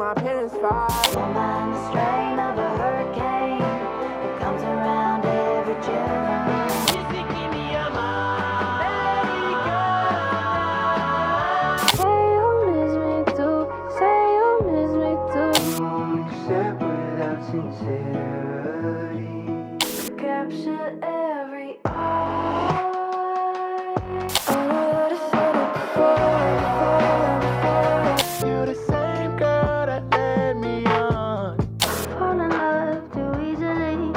my parents fight. Don't mind the strain of a hurricane that comes around every June. Say you miss me too, say you miss me too. Accept without sincerity. Capture every eye. I know that I've said it before. You the same girl that led me on. Fall in love too easily.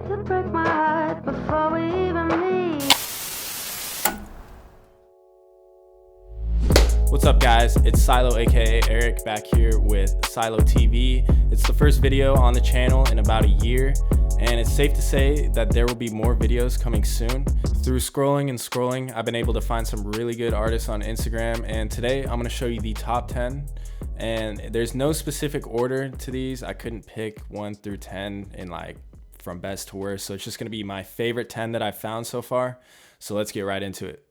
You break my heart before we even meet. What's up guys, it's Silo aka Eric back here with Silo TV. It's the first video on the channel in about a year, and it's safe to say that there will be more videos coming soon. Through scrolling, I've been able to find some really good artists on Instagram, and today I'm going to show you the top 10. And there's no specific order to these. I couldn't pick 1 through 10 in like from best to worst, so it's just going to be my favorite 10 that I've found so far. So let's get right into it.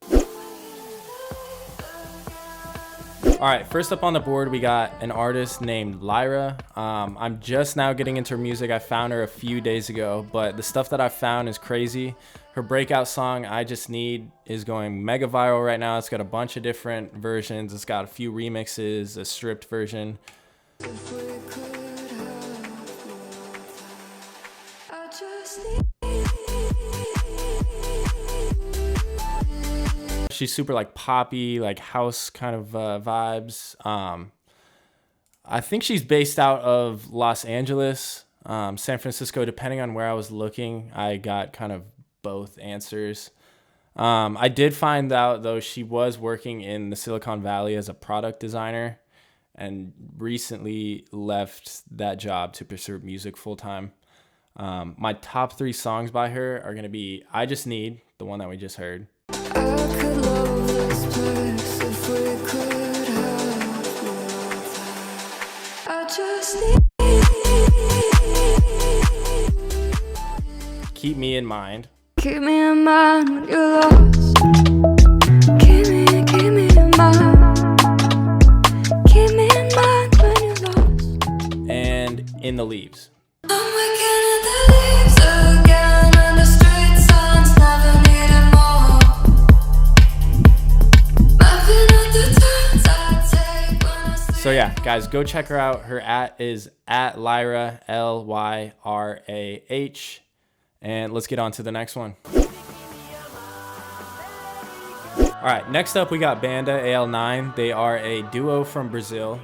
All right, first up on the board, we got an artist named Lyra. I'm just now getting into her music. I found her a few days ago, but the stuff that I found is crazy. Her breakout song, I Just Need, is going mega viral right now. It's got a bunch of different versions. It's got a few remixes, a stripped version. She's super like poppy, like house kind of vibes. I think she's based out of Los Angeles, San Francisco, depending on where I was looking. I got kind of both answers. I did find out though she was working in the Silicon Valley as a product designer and recently left that job to pursue music full time. My top 3 songs by her are going to be I Just Need, the one that we just heard. I could love this place if we could have I just need. Keep Me in Mind. Keep me in mind when you're lost. Keep me in mind. Keep me in mind when you're lost. And In the Leaves. I'm waking in the leaves again, and the street signs never needed more. Mapping out the turns I take when I sleep. So yeah, guys, go check her out. Her @ is @LYRAH, LYRAH. And let's get on to the next one. All right, next up we got Banda Al9. They are a duo from Brazil.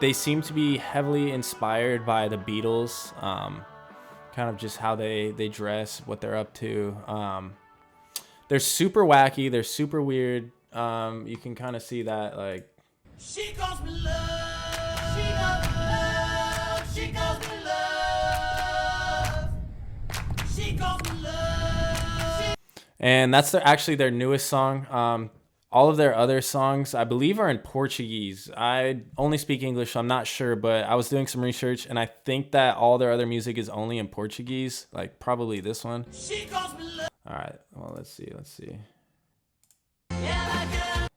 They seem to be heavily inspired by the Beatles, kind of just how they dress, what they're up to. They're super wacky, they're super weird. You can kind of see that, like, She calls me love. She calls me love. She calls me love. She calls me love. and that's actually their newest song. All of their other songs, I believe, are in Portuguese. I only speak English, so I'm not sure, but I was doing some research, and I think that all their other music is only in Portuguese, like probably this one. She calls me love. All right, well, let's see. Yeah, like a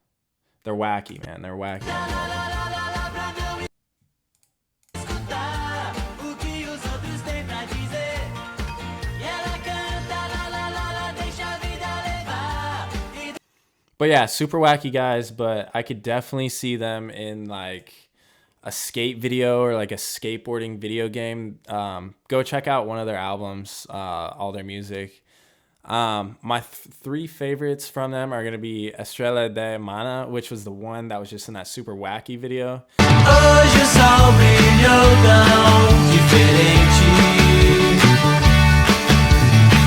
They're wacky, man. They're wacky. escutar o que os outros têm pra dizer. E ela canta la la la la, deixa a vida levar. But yeah, super wacky guys, but I could definitely see them in like a skate video or like a skateboarding video game. Go check out one of their albums, all their music. My 3 favorites from them are going to be Estrela de Mana, which was the one that was just in that super wacky video. Hoje o sol brilhou tão diferente.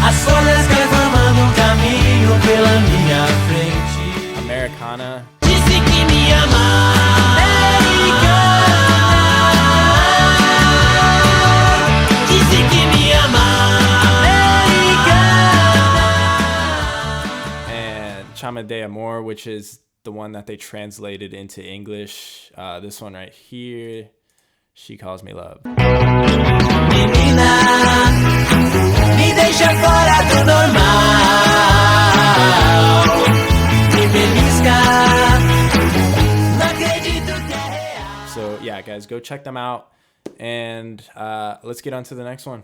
As folhas caem formando caminho pela minha frente. Americana. Disse que me ama. Disse que me ama. And Chama de Amor, which is the one that they translated into English. This one right here, She Calls Me Love. Menina, me deixa fora do normal. Me belisca. Não acredito que é real. So yeah, guys, go check them out. And let's get on to the next one.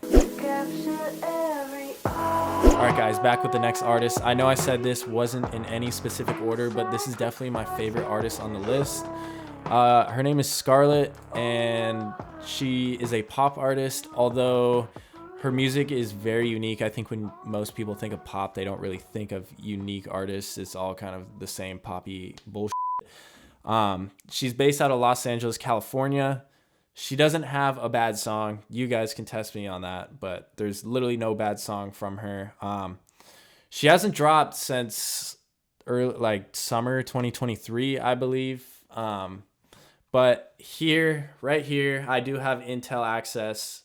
Alright guys, back with the next artist. I know I said this wasn't in any specific order, but this is definitely my favorite artist on the list. Her name is Scarlet, and she is a pop artist, although her music is very unique. I think when most people think of pop, they don't really think of unique artists. It's all kind of the same poppy bullshit. She's based out of Los Angeles, California. She doesn't have a bad song. You guys can test me on that, but there's literally no bad song from her. She hasn't dropped since summer 2023, I believe. But right here, I do have intel access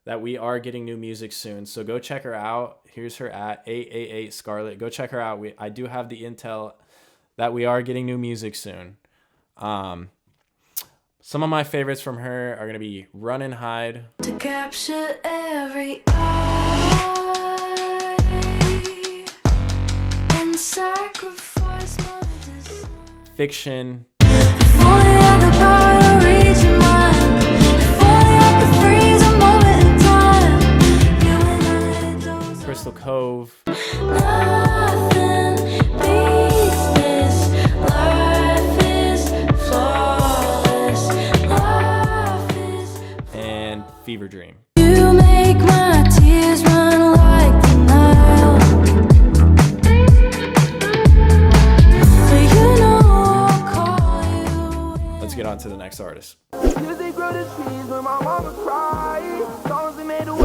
that we are getting new music soon. So go check her out. Here's her at 888 Scarlet. Go check her out. I do have the intel that we are getting new music soon. Some of my favorites from her are going to be Run and Hide. To capture every eye and sacrifice my desire. Fiction. If only I had the power to read your mind. If only I could freeze a moment in time. You and I don't. Crystal Cove. Nothing beats this. Life is flawless. Life is. And Fever Dream. You make my tears run like the Nile. But you know I'll call you. Let's get on to the next artist.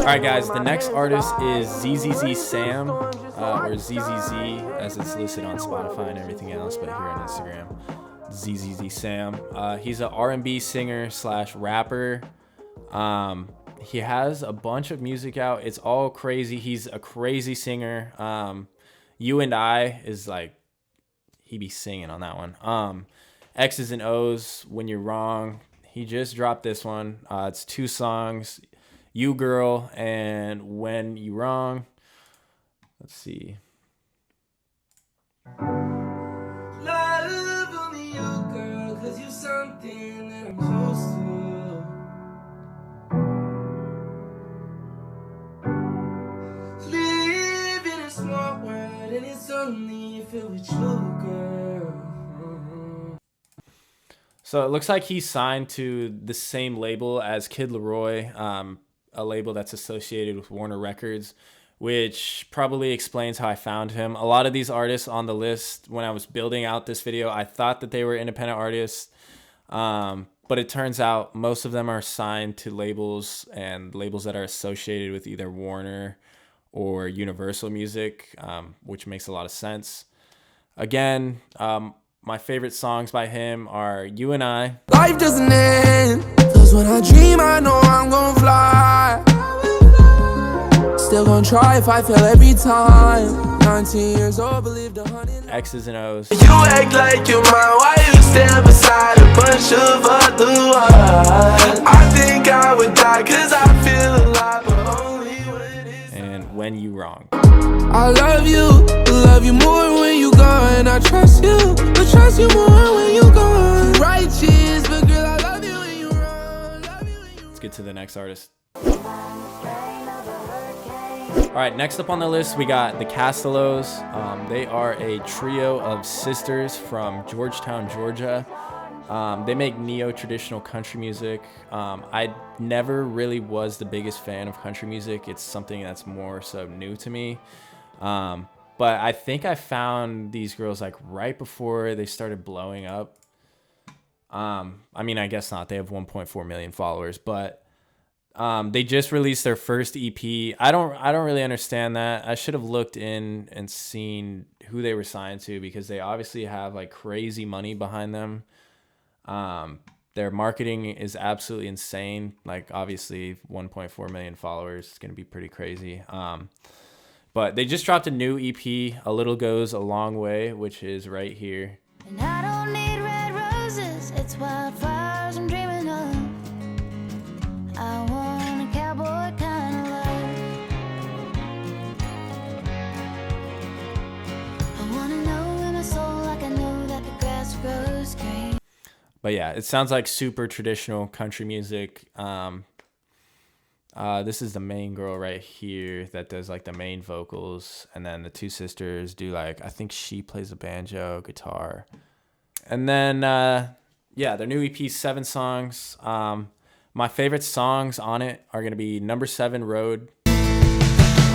Alright guys, the next artist is Zzzz Sam, or Zzzz as it's listed on Spotify and everything else, but here on Instagram, Zzzz Sam. He's an R&B singer / rapper. He has a bunch of music out. It's all crazy. He's a crazy singer. You and I is like, he be singing on that one. X's and O's, When You're Wrong. He just dropped this one. It's 2 songs, You Girl and When You Wrong. Let's see. Love only you, girl, 'cause you something that I'm close to. Live in a small world and it's only filled with you, girl. So it looks like he's signed to the same label as Kid Leroy, a label that's associated with Warner Records, which probably explains how I found him. A lot of these artists on the list, when I was building out this video, I thought that they were independent artists, but it turns out most of them are signed to labels, and labels that are associated with either Warner or Universal Music, which makes a lot of sense. Again, my favorite songs by him are You and I. Life doesn't end, 'cause when I dream I know I'm gonna fly. Still gonna try if I fail every time. 19 years old, believed 100. X's and O's. You act like you're mine, why you stand beside a bunch of other ones? I think I would die 'cause I feel alive, but only when it's. And When You Wrong. I love you more when you gone. I trust you, but trust you more when you gone. You righteous, but girl, I love you when you wrong. Let's get to the next artist. All right, next up on the list, we got the Castelos. They are a trio of sisters from Georgetown, Georgia. They make neo-traditional country music. I never really was the biggest fan of country music. It's something that's more so new to me. But I think I found these girls like right before they started blowing up. I mean, I guess not. They have 1.4 million followers, but they just released their first EP. I don't really understand that. I should have looked in and seen who they were signed to, because they obviously have like crazy money behind them. Their marketing is absolutely insane. Like, obviously 1.4 million followers is going to be pretty crazy. But they just dropped a new EP, A Little Goes a Long Way, which is right here. And I don't need red roses, it's wildflowers I'm dreaming of. I want a cowboy kind of life. I want to know in my soul like I know that the grass grows green. But yeah, it sounds like super traditional country music. This is the main girl right here that does like the main vocals, and then the two sisters do like, I think she plays the banjo, guitar, and then yeah, their new EP, 7 songs. My favorite songs on it are gonna be number 7, Road.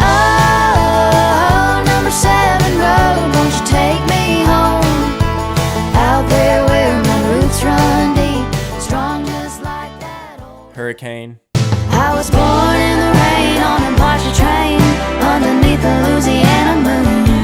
Oh, number 7 road, won't you take me home? Out there where my roots run deep, strong just like that old. Hurricane. I was born in the rain on a Porsche train underneath the Louisiana moon.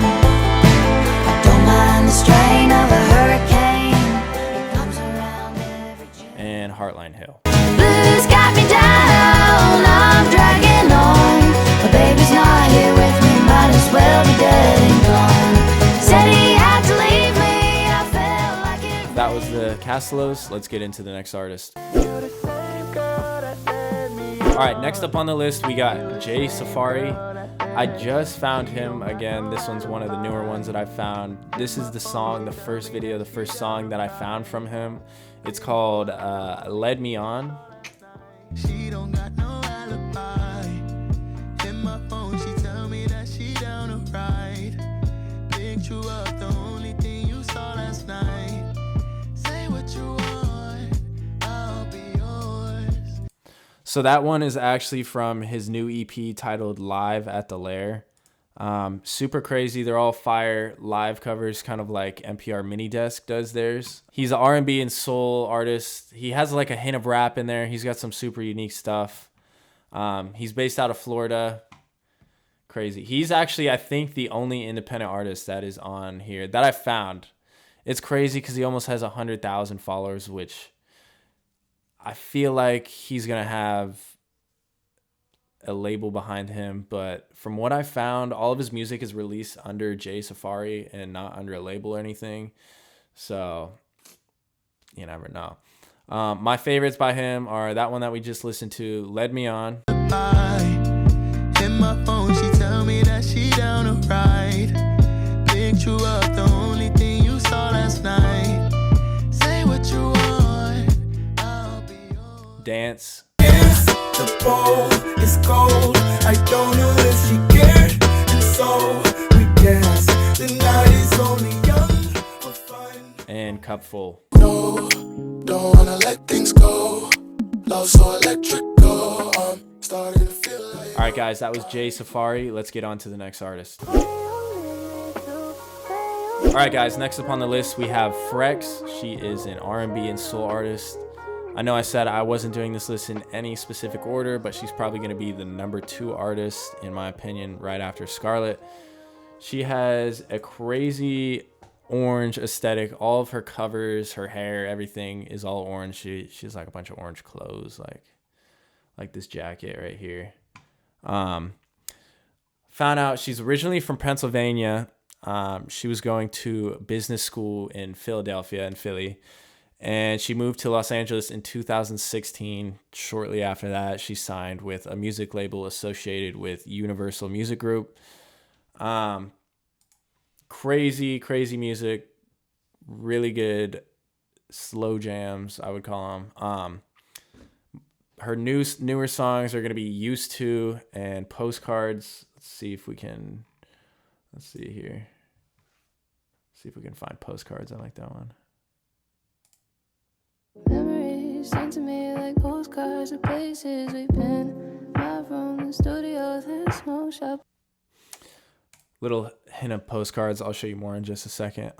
I don't mind the strain of a hurricane. It comes around every June. And Heartline Hill. Blues got me down, I'm dragging on. My baby's not here with me, might as well be dead and gone. Said he had to leave me, I felt like it. That was the Castelos. Let's get into the next artist. All right, next up on the list, we got Jay Safari. I just found him again. This one's one of the newer ones that I found. This is the song, the first video, the first song that I found from him. It's called Led Me On. She don't got no alibi. In my phone, she tell me that she down to ride. Picked you up, the only thing you saw last night. Say what you want, I'll be yours. So that one is actually from his new EP titled Live at the LYRAH. Super crazy. They're all fire live covers, kind of like NPR Mini Desk does theirs. He's an R&B and soul artist. He has like a hint of rap in there. He's got some super unique stuff. He's based out of Florida. Crazy. He's actually, I think, the only independent artist that is on here that I found. It's crazy because he almost has 100,000 followers, which I feel like he's going to have a label behind him. But from what I found, all of his music is released under Jay Safari and not under a label or anything. So you never know. My favorites by him are that one that we just listened to, Led Me On. In my phone, she tell me that she down to ride. Picked you up, the only thing you saw last night. Say what you want, I'll be yours. Dance. The bowl is cold. I don't know if she cared, and so we dance. The night is only young for fun. And Cup Full. No, don't wanna let things go. Love so electrical. I'm starting to feel like. All right, guys, that was Jay Safari. Let's get on to the next artist. All right, guys, next up on the list, we have FREX. She is an R&B and soul artist. I know I said I wasn't doing this list in any specific order, but she's probably going to be the number 2 artist, in my opinion, right after Scarlet. She has a crazy orange aesthetic. All of her covers, her hair, everything is all orange. She's like a bunch of orange clothes, like this jacket right here. Found out she's originally from Pennsylvania. She was going to business school in Philadelphia and Philly. And she moved to Los Angeles in 2016. Shortly after that, she signed with a music label associated with Universal Music Group. Crazy music. Really good slow jams, I would call them. Her newer songs are going to be Used To and Postcards. Let's see if we can find Postcards. I like that one. Memories sent to me like postcards of places we've been. My room, the studio, the smoke shop. Little hint of Postcards. I'll show you more in just a second.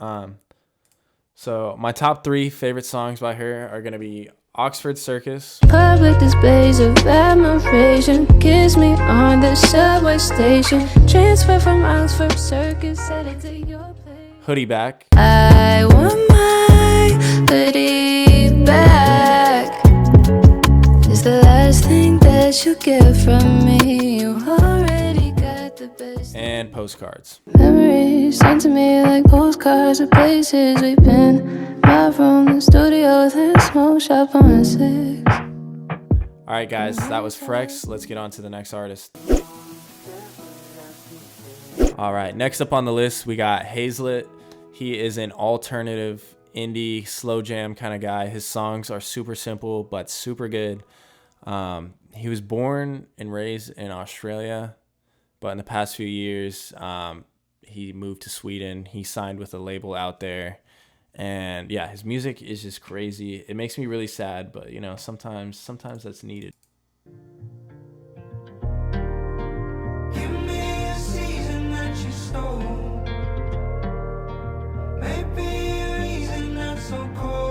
So my top 3 favorite songs by her are gonna be Oxford Circus, Public displays of admiration. Kiss me on the subway station. Transfer from Oxford Circus, headed to your place. Hoodie Back, I want my hoodie back. It's the last thing that you get from me. You already got the best. and Postcards. Memories sent to me like postcards of places we've been. My room, the studio, the smoke shop on 6. All right, guys, that was FREX. Let's get on to the next artist. All right, next up on the list, we got HAZLET. He is an alternative indie slow jam kind of guy. His songs are super simple but super good. He was born and raised in Australia, but in the past few years, he moved to Sweden. He signed with a label out there, and yeah, his music is just crazy. It makes me really sad, but you know, sometimes that's needed. Give me a season that you stole. Maybe a reason that's so cold.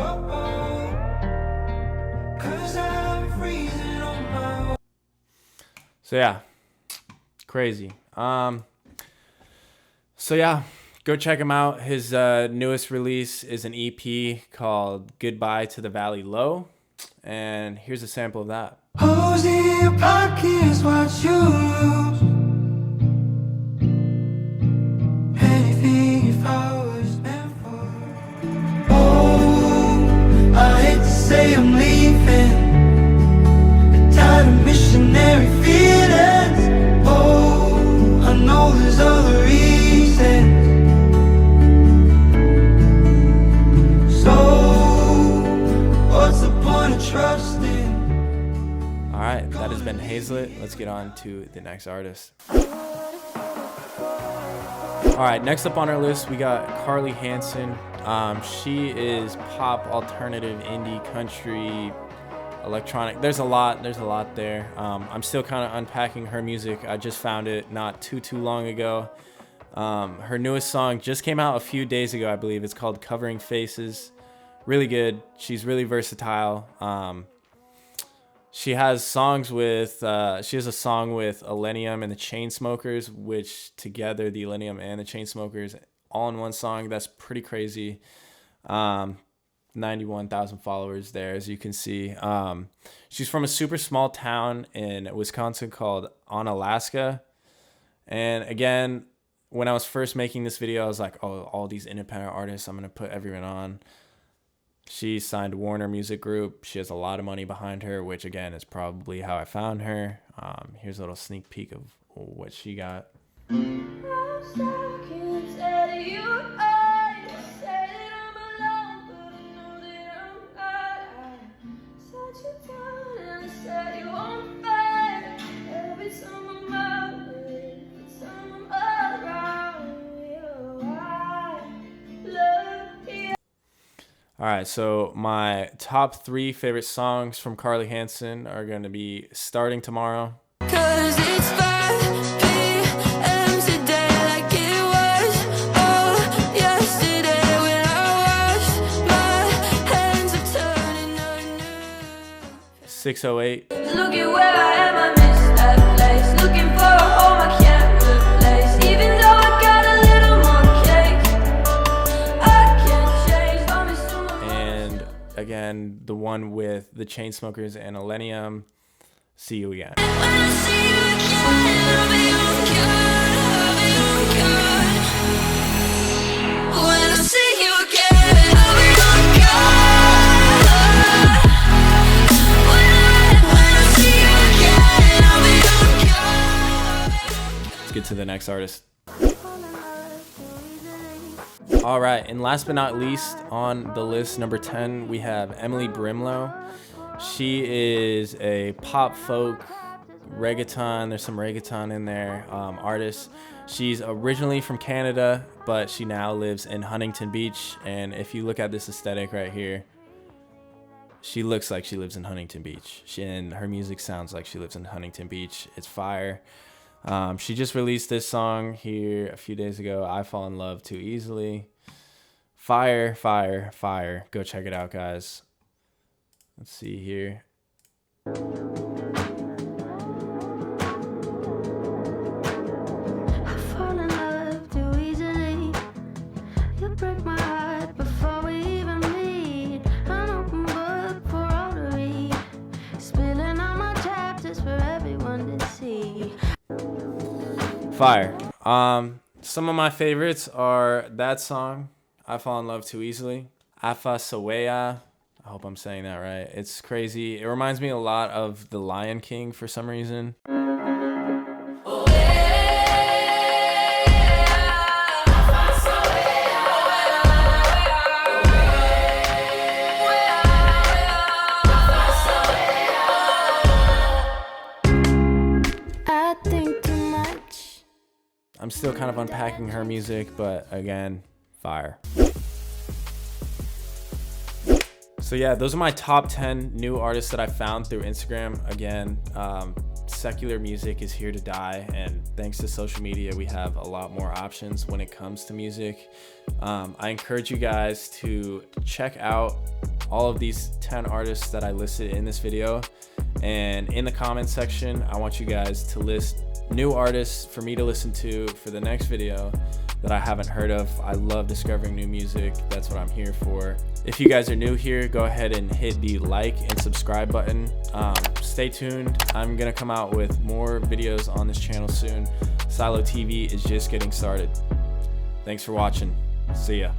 'Cause I'm freezing on my own. So yeah, crazy. So yeah, go check him out. His newest release is an EP called Goodbye to the Valley Low, and here's a sample of that. Who's in your pockets? What you lose? Anything if I was meant for. Oh, I hate to say I'm leaving. Tired of missionary feelings. Oh, I know there's other reasons. So, what's the point of trusting? All right, that has been Hazlet. Let's get on to the next artist. All right, next up on our list, we got CARLIE Hansen. She is pop, alternative, indie, country, electronic. There's a lot there. I'm still kind of unpacking her music. I just found it not too long ago. Her newest song just came out a few days ago, I believe. It's called Covering Faces. Really good. She's really versatile. She has a song with Illenium and the Chainsmokers, which together, the Illenium and the Chainsmokers, all in one song. That's pretty crazy. 91,000 followers there, as you can see. She's from a super small town in Wisconsin called Onalaska. And again, when I was first making this video, I was like, oh, all these independent artists, I'm going to put everyone on. She signed Warner Music Group. She has a lot of money behind her, which again is probably how I found her. Here's a little sneak peek of what she got. All right, so my top 3 favorite songs from CARLIE Hansen are going to be Starting Tomorrow. 'Cause it's 5 p.m. today, like it was all yesterday when I washed my hands of turning anew. 608. Look at where I am, I miss that place. Looking for a home I can't replace. Even though I got a little more cake, I can't change. I'm assuming. And again, the one with the Chainsmokers and Illenium, See You Again. When I see you again, I'll be on guard, I'll be on guard. When I see you again, I'll be on guard. When I see you again, I'll be on guard. Let's get to the next artist. All right, and last but not least on the list, number 10, we have Emily Brimlow. She is a pop folk reggaeton, there's some reggaeton in there, artist. She's originally from Canada, but she now lives in Huntington Beach. And if you look at this aesthetic right here, she looks like she lives in Huntington Beach. And her music sounds like she lives in Huntington Beach. It's fire. She just released this song here a few days ago, I Fall in Love Too Easily. Fire, fire, fire. Go check it out, guys. Let's see here. I fall in love too easily. You break my heart before we even meet. An open book for all to read. Spilling all my chapters for everyone to see. Fire. Some of my favorites are that song, I Fall in Love Too Easily. Afa Saweya. I hope I'm saying that right. It's crazy. It reminds me a lot of The Lion King for some reason. I'm still kind of unpacking her music, but again, fire. So yeah, those are my top 10 new artists that I found through Instagram. Again, secular music is here to die, and thanks to social media, we have a lot more options when it comes to music. I encourage you guys to check out all of these 10 artists that I listed in this video, and in the comment section, I want you guys to list new artists for me to listen to for the next video that I haven't heard of. I love discovering new music. That's what I'm here for. If you guys are new here, go ahead and hit the like and subscribe button. Stay tuned. I'm gonna come out with more videos on this channel soon. Silo TV is just getting started. Thanks for watching. See ya.